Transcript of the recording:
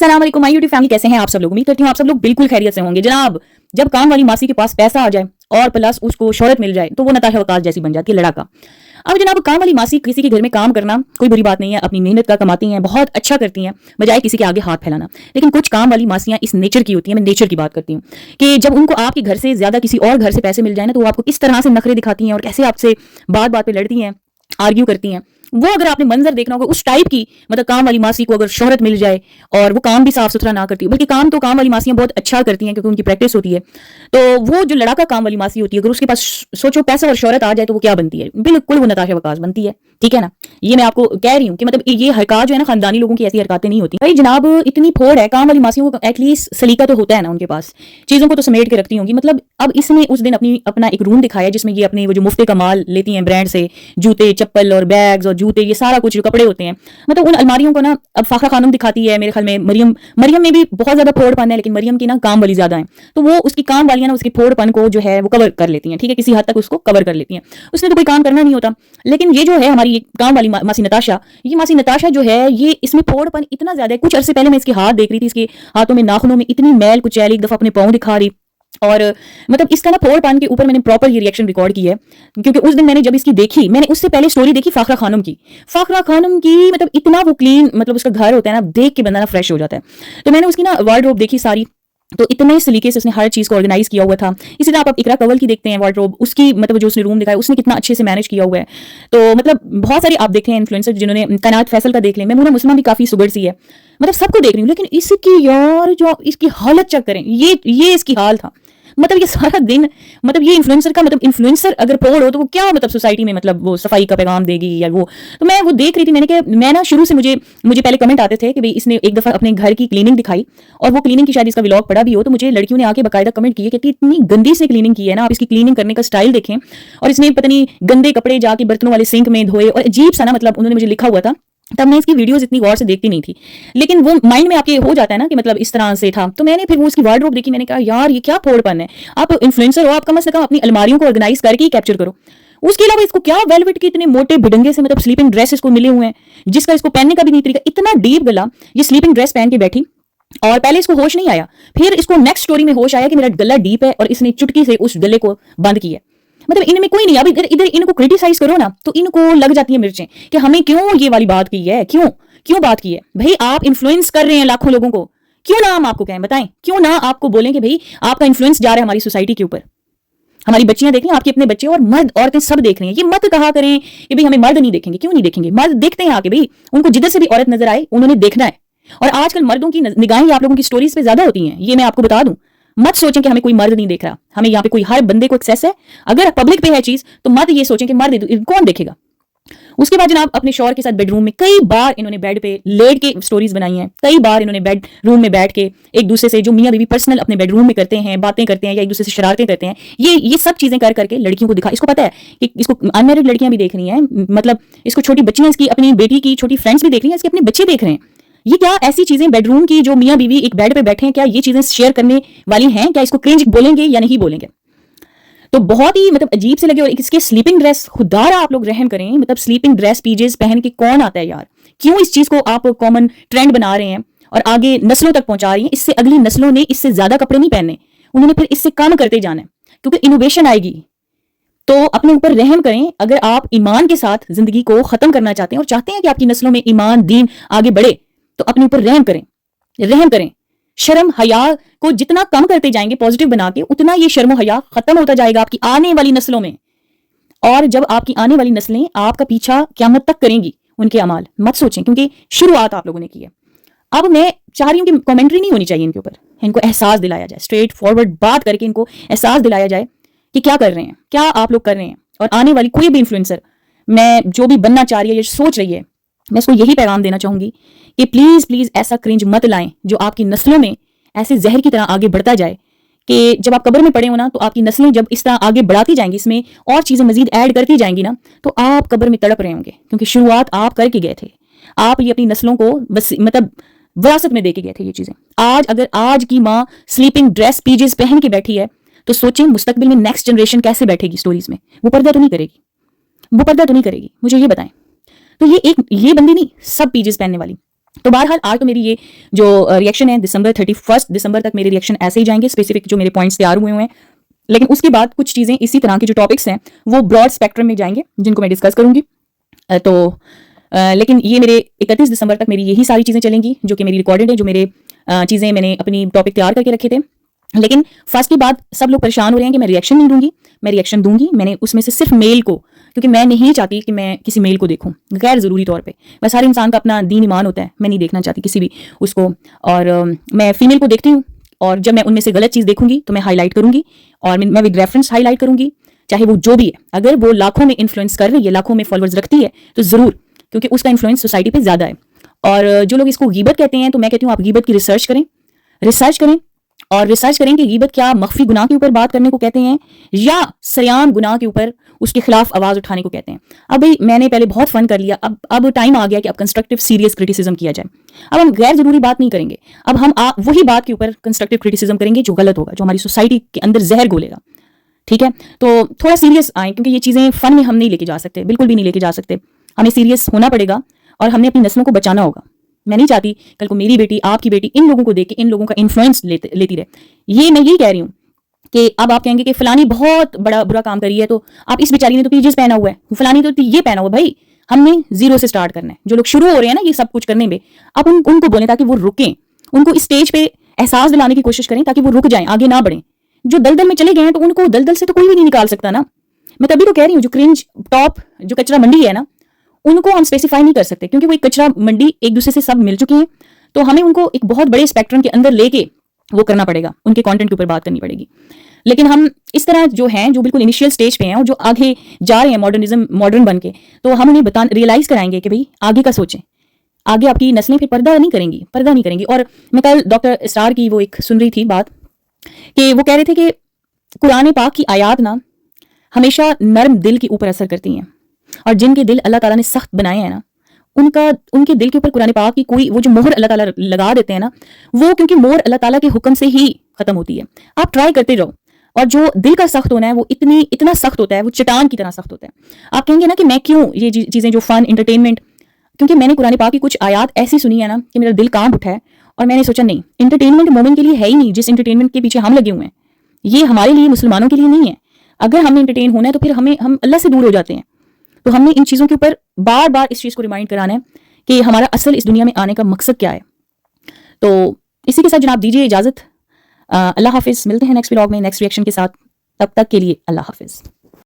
अस्सलाम वालेकुम my YouTube family, कैसे हैं आप सब लोग। उम्मीद करती हूँ आप सब लोग बिल्कुल खैरियत से होंगे। जनाब, जब काम वाली मासी के पास पैसा आ जाए और प्लस उसको शोहरत मिल जाए तो वो नताशा वकास जैसी बन जाती है, लड़ाका। अब जनाब, काम वाली मासी किसी के घर में काम करना कोई बुरी बात नहीं है, अपनी मेहनत का कमाती हैं, बहुत अच्छा करती हैं, बजाय किसी के आगे हाथ फैलाना। लेकिन कुछ काम वाली मासियां इस नेचर की होती हैं, मैं नेचर की बात करती हूँ, कि जब उनको आपके घर से ज्यादा किसी और घर से पैसे मिल जाए ना, तो वो आपको किस तरह से नखरे दिखाती हैं और कैसे आपसे बात बात पे लड़ती हैं, आर्ग्यू करती हैं। वो अगर आपने मंजर देखना होगा उस टाइप की, मतलब काम वाली मासी को अगर शोहरत मिल जाए और वो काम भी साफ सुथरा ना करती, बल्कि काम तो काम वाली मासियां बहुत अच्छा करती हैं क्योंकि उनकी प्रैक्टिस होती है, तो वो जो लड़ाका काम वाली मासी होती है, अगर उसके पास सोचो पैसा और शोहरत आ जाए तो वो क्या बनती है? बिल्कुल वो नताशा वकास बनती है। ठीक है ना, ये मैं आपको कह रही हूँ कि मतलब ये हरकत जो है ना, खानदानी लोगों की ऐसी हरकतें नहीं होती। भाई जनाब, इतनी फोड़ है काम वाली मासियों को, एटलीस्ट सलीका तो होता है ना उनके पास, चीजों को तो समेट के रखती होंगी। मतलब अब इसने उस दिन अपना एक रूम दिखाया जिसमें ये अपने वो जो मुफ्ते का माल लेती हैं ब्रांड से, जूते चप्पल और बैग्स और जूते, ये सारा कुछ जो कपड़े होते हैं, मतलब उन अलमारियों को ना अब फाखरा खानम दिखाती है। मेरे ख्याल में मरियम में भी बहुत ज्यादा फोड़पन है, लेकिन मरियम की ना काम वाली ज्यादा है, तो वो उसकी काम वालियां ना उसकी फोड़पन को जो है वो कवर कर लेती हैं। ठीक है, किसी हद तक उसको कवर कर लेती हैं, उसने तो कोई काम करना नहीं होता। लेकिन ये जो है हमारी काम वाली मासी नताशा, ये मासी नताशा जो है, ये इसमें फोड़पन इतना ज्यादा है। कुछ अरसे पहले मैं इसके हाथ देख रही थी, इसके हाथों में नाखूनों में इतनी मैल कुचैल, एक दफा अपने पाँव दिखा रही, और मतलब इसका ना फोड़पन के ऊपर मैंने प्रॉपर ये रिएक्शन रिकॉर्ड की है, क्योंकि उस दिन मैंने जब इसकी देखी, मैंने उससे पहले स्टोरी देखी फाखरा खानम की, मतलब इतना वो क्लीन, मतलब उसका घर होता है ना, देख के बंदा ना फ्रेश हो जाता है। तो मैंने उसकी ना वार्डरोब देखी सारी, तो इतने सलीके से उसने हर चीज को ऑर्गेनाइज किया हुआ था। इसी तरह आप इकरा कंवल की देखते हैं वार्डरोब, उसकी मतलब जो उसने रूम दिखाया उसने कितना अच्छे से मैनेज किया हुआ है। तो मतलब बहुत सारे आप देखते हैं इन्फ्लुएंसर जिन्होंने, कायनात फैसल का देख लें, मैं मुस्लिम भी काफी सुगर सी है, मतलब सबको देख रही हूँ, लेकिन इसकी यार जो इसकी हालत चेक करें, ये इसकी हाल था। मतलब ये सारा दिन, मतलब ये इन्फ्लुएंसर का, मतलब इन्फ्लुएंसर अगर पोड़ हो तो वो क्या मतलब सोसाइटी में मतलब वो सफाई का पैगाम देगी या वो। तो मैं वो देख रही थी, मैंने कहा, मैं ना शुरू से मुझे पहले कमेंट आते थे कि भाई इसने एक दफा अपने घर की क्लीनिंग दिखाई और वो क्लीनिंग की शायद इसका व्लॉग पड़ा भी हो, तो मुझे लड़कियों ने आके बाकायदा कमेंट किए कि इतनी गंदी से क्लीनिंग की है ना, आप इसकी क्लीनिंग करने का स्टाइल देखें, और इसने पता नहीं गंदे कपड़े जाके बर्तनों वाले सिंक में धोए, और अजीब सा ना, मतलब उन्होंने मुझे लिखा हुआ था। तब मैं इसकी वीडियोस इतनी गौर से देखती नहीं थी, लेकिन वो माइंड में आपके हो जाता है ना कि मतलब इस तरह से था। तो मैंने फिर वो उसकी वार्डरोब देखी, मैंने कहा यार ये क्या फोड़पन है। आप इन्फ्लुएंसर हो, आप कम से कम अपनी अलमारियों को ऑर्गेनाइज करके ही कैप्चर करो। उसके अलावा इसको क्या वेलवेट के इतने मोटे भिडंगे से मतलब स्लीपिंग ड्रेस इसको मिले हुए हैं, जिसका इसको पहनने का भी नहीं तरीका, इतना डीप गला, ये स्लीपिंग ड्रेस पहन के बैठी, और पहले इसको होश नहीं आया, फिर इसको नेक्स्ट स्टोरी में होश आया कि मेरा गला डीप है, और इसने चुटकी से उस गले को बंद किया। मतलब इनमें कोई नहीं। अब इधर इनको क्रिटिसाइज करो ना तो इनको लग जाती है मिर्चें कि हमें क्यों ये वाली बात की है, क्यों बात की है। भाई आप इन्फ्लुएंस कर रहे हैं लाखों लोगों को, क्यों ना हम आपको कहें, बताएं, क्यों ना आपको बोलें कि भाई आपका इन्फ्लुएंस जा रहा है हमारी सोसाइटी के ऊपर। हमारी बच्चियां देख रही हैं, आपके अपने बच्चे और मर्द औरतें सब देख रही हैं। ये मत कहा करें कि भाई हमें मर्द नहीं देखेंगे। क्यों नहीं देखेंगे? मर्द देखते हैं आके, भाई उनको जिधर से भी औरत नजर आए उन्होंने देखना है। और आजकल मर्दों की निगाहें आप लोगों की स्टोरीज पे ज्यादा होती हैं, ये मैं आपको बता दूं। मत सोचें कि हमें कोई मर्द नहीं देख रहा, हमें यहाँ पे कोई, हर बंदे को एक्सेस है। अगर पब्लिक पे है चीज तो मत ये सोचें कि मर्द कौन देखेगा। उसके बाद जनाब, अपने शौहर के साथ बेडरूम में कई बार इन्होंने बेड पे लेट के स्टोरीज बनाई हैं, कई बार इन्होंने बेडरूम में बैठ के एक दूसरे से, जो मियां बीवी पर्सनल अपने बेडरूम में करते हैं, बातें करते हैं या एक दूसरे से शरारतें करते हैं, ये सब चीजें कर करके लड़कियों को दिखा। इसको पता है कि इसको अनमैरिड लड़कियां भी देख रही हैं, मतलब इसको छोटी बच्चियां, इसकी अपनी बेटी की छोटी फ्रेंड्स भी देख रही हैं, इसके अपने बच्चे देख रहे हैं। ये क्या ऐसी चीजें बेडरूम की, जो मियां बीवी एक बेड पे बैठे हैं, क्या ये चीजें शेयर करने वाली हैं? क्या इसको क्रिंज बोलेंगे या नहीं बोलेंगे? तो बहुत ही मतलब अजीब से लगे। और इसके स्लीपिंग ड्रेस, खुदारा आप लोग रहम करें, मतलब स्लीपिंग ड्रेस पीजेस पहन के कौन आता है यार? क्यों इस चीज को आप कॉमन ट्रेंड बना रहे हैं और आगे नस्लों तक पहुंचा रही हैं? इससे अगली नस्लों ने इससे ज्यादा कपड़े नहीं पहनने, उन्होंने फिर इससे कम करते जाना है, क्योंकि इनोवेशन आएगी। तो अपने ऊपर रहम करें। अगर आप ईमान के साथ जिंदगी को खत्म करना चाहते हैं और चाहते हैं कि आपकी नस्लों में ईमान दीन आगे बढ़े, तो अपने ऊपर रहम करें। शर्म हया को जितना कम करते जाएंगे पॉजिटिव बना के, उतना ये शर्म हया खत्म होता जाएगा आपकी आने वाली नस्लों में। और जब आपकी आने वाली नस्लें आपका पीछा क़यामत तक करेंगी, उनके अमाल मत सोचें, क्योंकि शुरुआत आप लोगों ने की है। अब मैं चाह रही हूं कि कमेंट्री नहीं होनी चाहिए इनके ऊपर, इनको एहसास दिलाया जाए, स्ट्रेट फॉरवर्ड बात करके इनको एहसास दिलाया जाए कि क्या कर रहे हैं, क्या आप लोग कर रहे हैं। और आने वाली कोई भी इन्फ्लुएंसर, मैं जो भी बनना चाह रही है या सोच रही है, मैं उसको यही पैगाम देना चाहूंगी कि प्लीज ऐसा क्रिंज मत लाएं जो आपकी नस्लों में ऐसे जहर की तरह आगे बढ़ता जाए कि जब आप कब्र में पड़े हो ना, तो आपकी नस्लें जब इस तरह आगे बढ़ाती जाएंगी, इसमें और चीजें मजीद ऐड करती जाएंगी ना, तो आप कब्र में तड़प रहे होंगे, क्योंकि शुरुआत आप करके गए थे। आप ये अपनी नस्लों को बस मतलब विरासत में दे के गए थे ये चीजें। आज अगर आज की माँ स्लीपिंग ड्रेस पीजेस पहन के बैठी है, तो सोचें मुस्तकबिल में नेक्स्ट जनरेशन कैसे बैठेगी स्टोरीज में। वो पर्दा तो नहीं करेगी, मुझे ये बताएं। तो ये बंदी नहीं, सब पीजेस पहनने वाली تو بہرحال آج تو میری یہ جو ریئیکشن ہے دسمبر 31 دسمبر تک میرے ریئیکشن ایسے ہی جائیں گے، اسپیسیفک جو میرے پوائنٹس تیار ہوئے ہیں، لیکن اس کے بعد کچھ چیزیں اسی طرح کے جو ٹاپکس ہیں وہ براڈ اسپیکٹرم میں جائیں گے جن کو میں ڈسکس کروں گی. تو لیکن یہ میرے 31 دسمبر تک میری یہی ساری چیزیں چلیں گی جو کہ میری ریکارڈڈ ہے، جو میرے چیزیں میں نے اپنی ٹاپک تیار کر کے رکھے تھے. لیکن فرسٹ کے بعد سب لوگ پریشان ہو رہے ہیں کہ میں ریئیکشن نہیں دوں گی. میں ریئیکشن دوں گی، میں نے اس میں سے صرف میل کو، کیونکہ میں نہیں چاہتی کہ میں کسی میل کو دیکھوں غیر ضروری طور پہ. بس ہر انسان کا اپنا دین ایمان ہوتا ہے، میں نہیں دیکھنا چاہتی کسی بھی اس کو. اور میں فیمیل کو دیکھتی ہوں، اور جب میں ان میں سے غلط چیز دیکھوں گی تو میں ہائی لائٹ کروں گی، اور میں ود ریفرنس ہائی لائٹ کروں گی، چاہے وہ جو بھی ہے. اگر وہ لاکھوں میں انفلوئنس کر رہی ہے، لاکھوں میں فالوورز رکھتی ہے تو ضرور، کیونکہ اس کا انفلوئنس سوسائٹی پہ زیادہ ہے. اور جو لوگ اس کو غیبت کہتے ہیں تو میں کہتی ہوں آپ غیبت کی ریسرچ کریں اور ریسرچ کریں کہ غیبت کیا مخفی گناہ کے اوپر بات کرنے کو کہتے ہیں یا سریعان گناہ کے اوپر اس کے خلاف آواز اٹھانے کو کہتے ہیں. اب بھائی میں نے پہلے بہت فن کر لیا، اب ٹائم آ گیا کہ اب کنسٹرکٹیو سیریس کرٹیسزم کیا جائے. اب ہم غیر ضروری بات نہیں کریں گے، اب ہم وہی بات کے اوپر کنسٹرکٹیو کرٹیسزم کریں گے جو غلط ہوگا، جو ہماری سوسائٹی کے اندر زہر گھولے گا. ٹھیک ہے، تو تھوڑا سیریس آئیں، کیونکہ یہ چیزیں فن میں ہم نہیں لے کے جا سکتے، بالکل بھی نہیں لے کے جا سکتے. ہمیں سیریس ہونا پڑے گا اور ہم نے اپنی نسلوں کو بچانا ہوگا. میں نہیں چاہتی کل کو میری بیٹی، آپ کی بیٹی ان لوگوں کو دیکھ کے ان لوگوں کا انفلوئنس لیتی رہے. یہ میں یہی کہہ رہی ہوں کہ اب آپ کہیں گے کہ فلانی بہت برا کام کری ہے، تو آپ اس بیچاری نے تو پیجز پہنا ہوا ہے، فلانی تو یہ پہنا ہوا ہے. بھائی ہم نے زیرو سے سٹارٹ کرنا ہے. جو لوگ شروع ہو رہے ہیں نا یہ سب کچھ کرنے میں، آپ ان کو بولیں تاکہ وہ رکیں، ان کو اس اسٹیج پہ احساس دلانے کی کوشش کریں تاکہ وہ رک جائیں، آگے نہ بڑھیں. جو دلدل میں چلے گئے ہیں تو ان کو دلدل سے تو کوئی بھی نہیں نکال سکتا نا. میں تبھی تو کہہ رہی ہوں جو کرنج ٹاپ جو کچرا منڈی ہے نا، ان کو ہم اسپیسیفائی نہیں کر سکتے، کیونکہ وہ ایک کچرا منڈی ایک دوسرے سے سب مل چکے ہیں. تو ہمیں ان کو ایک بہت بڑے اسپیکٹرم کے اندر لے کے وہ کرنا پڑے گا، ان کے کانٹینٹ کے اوپر بات کرنی پڑے گی. لیکن ہم اس طرح جو ہیں، جو بالکل انیشیل سٹیج پہ ہیں اور جو آگے جا رہے ہیں ماڈرن بن کے، تو ہم انہیں ریئلائز کرائیں گے کہ بھئی آگے کا سوچیں. آگے آپ کی نسلیں پھر پردہ نہیں کریں گی. اور میں کل ڈاکٹر اسرار کی وہ ایک سن رہی تھی بات کہ وہ کہہ رہے تھے کہ قرآن پاک کی آیات نا ہمیشہ نرم دل کے اوپر اثر کرتی ہیں، اور جن کے دل اللہ تعالیٰ نے سخت بنائے ہیں نا، ان کے دل کے اوپر قرآن پاک کی کوئی وہ جو مہر اللہ تعالیٰ لگا دیتے ہیں نا، وہ کیونکہ مہر اللہ تعالیٰ کے حکم سے ہی ختم ہوتی ہے. آپ ٹرائی کرتے جاؤ، اور جو دل کا سخت ہونا ہے وہ اتنا سخت ہوتا ہے، وہ چٹان کی طرح سخت ہوتا ہے. آپ کہیں گے نا کہ میں کیوں یہ چیزیں جو فن انٹرٹینمنٹ، کیونکہ میں نے قرآن پاک کی کچھ آیات ایسی سنی ہے نا کہ میرا دل کانپ اٹھا ہے، اور میں نے سوچا نہیں، انٹرٹینمنٹ مومن کے لیے ہے ہی نہیں. جس انٹرٹینمنٹ کے پیچھے ہم لگے ہوئے ہیں یہ ہمارے لیے مسلمانوں کے لیے نہیں ہے. اگر ہم نے انٹرٹین ہونا ہے تو پھر ہم اللہ سے دور ہو جاتے ہیں. تو ہم نے ان چیزوں کے اوپر بار بار اس چیز کو ریمائنڈ کرانا ہے کہ ہمارا اصل اس دنیا میں آنے کا مقصد کیا ہے. تو اسی کے ساتھ جناب دیجیے اجازت. اللہ حافظ، ملتے ہیں نیکسٹ ولاگ میں نیکسٹ ریئیکشن کے ساتھ. تب تک کے لیے اللہ حافظ.